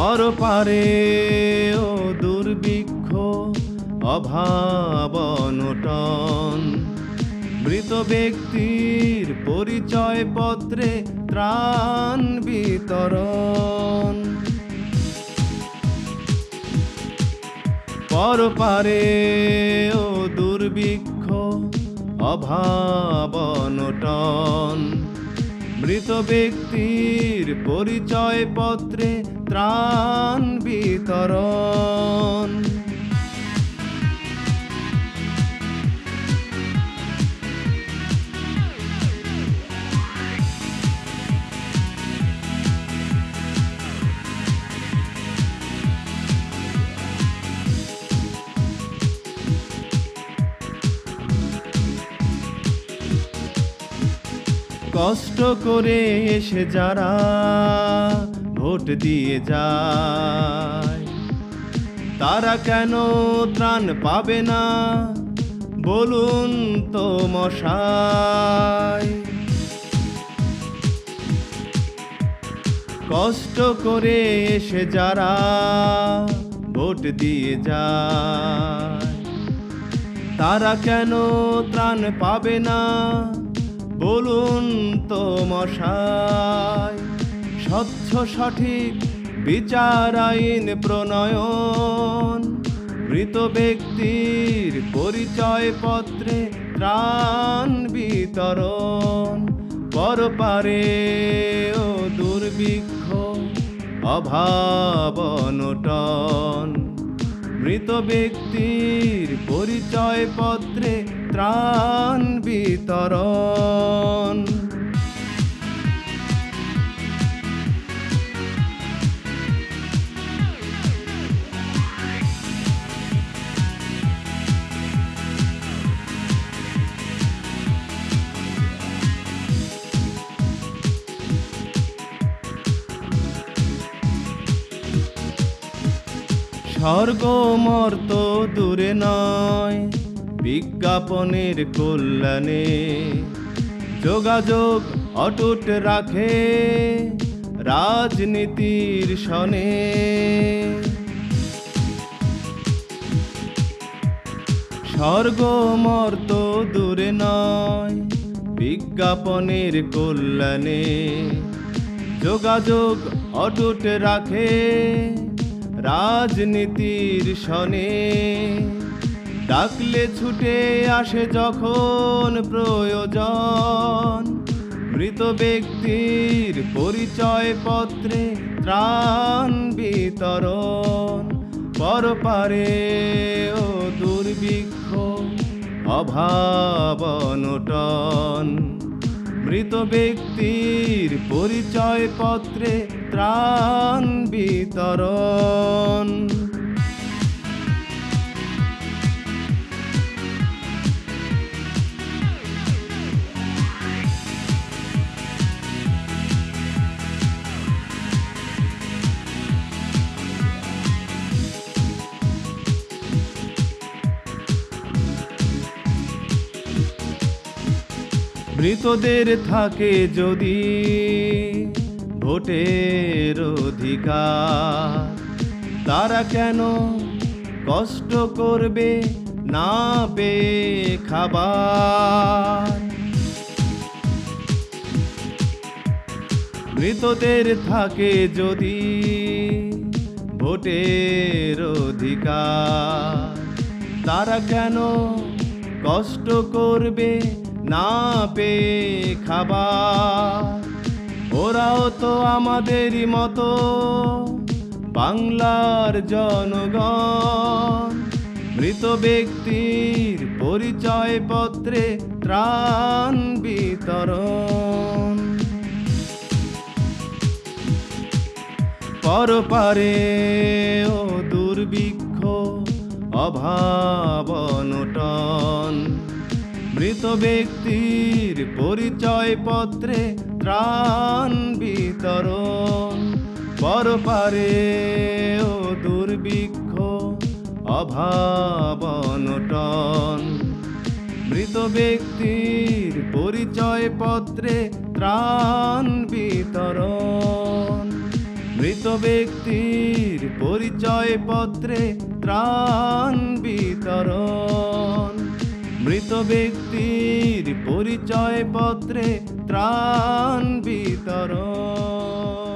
পরপারে ও দুর্ভিক্ষ অভাব অনটন, মৃত ব্যক্তির পরিচয় পত্রে ত্রাণ বিতরণ। পরপারে ও দুর্ভিক্ষ অভাব অনটন, মৃত ব্যক্তির পরিচয় পত্রে ত্রাণ বিতরণ। কষ্ট করে এসে যারা ভোট দিয়ে যায়, তারা কেন ত্রাণ পাবে না বলুন তো মশাই। কষ্ট করে এসে যারা ভোট দিয়ে যায়, তারা কেন ত্রাণ পাবে না বলুন তো মশাই। স্বচ্ছ সঠিক বিচার আইন প্রণয়ন, মৃত ব্যক্তির পরিচয় পত্রে ত্রাণ বিতরণ। পরপারে ও দুর্ভিক্ষ অভাব অনটন, মৃত ব্যক্তির পরিচয় পত্রে ত্রাণ বিতরণ। স্বর্গ মর্ত দূরে নয়, বিজ্ঞাপনের কল্যাণে যোগাযোগ অটুট রাখে রাজনীতির সনে। স্বর্গ মর্ত দূরে নয়, বিজ্ঞাপনের কল্যাণে যোগাযোগ অটুট রাখে রাজনীতির সনে। ডাকলে ছুটে আসে যখন প্রয়োজন, মৃত ব্যক্তির পরিচয় পত্রে ত্রাণ বিতরণ। পরপারে ও দুর্ভিক্ষ অভাব অনটন, মৃত ব্যক্তির পরিচয় পত্রে ত্রাণ বিতরণ। মৃতদের থাকে যদি ভোটের অধিকার, তারা কেন কষ্ট করবে না পেয়ে খাবার। মৃতদের থাকে যদি ভোটের অধিকার, তারা কেন কষ্ট করবে না পেয়ে খাবার। ওরাও তো আমাদেরই মতো বাংলার জনগণ, মৃত ব্যক্তির পরিচয় পত্রে ত্রাণ বিতরণ। পরপারে ও দুর্ভিক্ষ অভাব অনটন, মৃত ব্যক্তির পরিচয় পত্রে ত্রাণ বিতরণ। পরপারে ও দুর্ভিক্ষ অভাব অনটন, মৃত ব্যক্তির পরিচয় পত্রে ত্রাণ বিতরণ। মৃত মৃত ব্যক্তির পরিচয় পত্রে ত্রাণ বিতরণ, মৃত ব্যক্তির পরিচয় পত্রে ত্রাণ বিতরণ।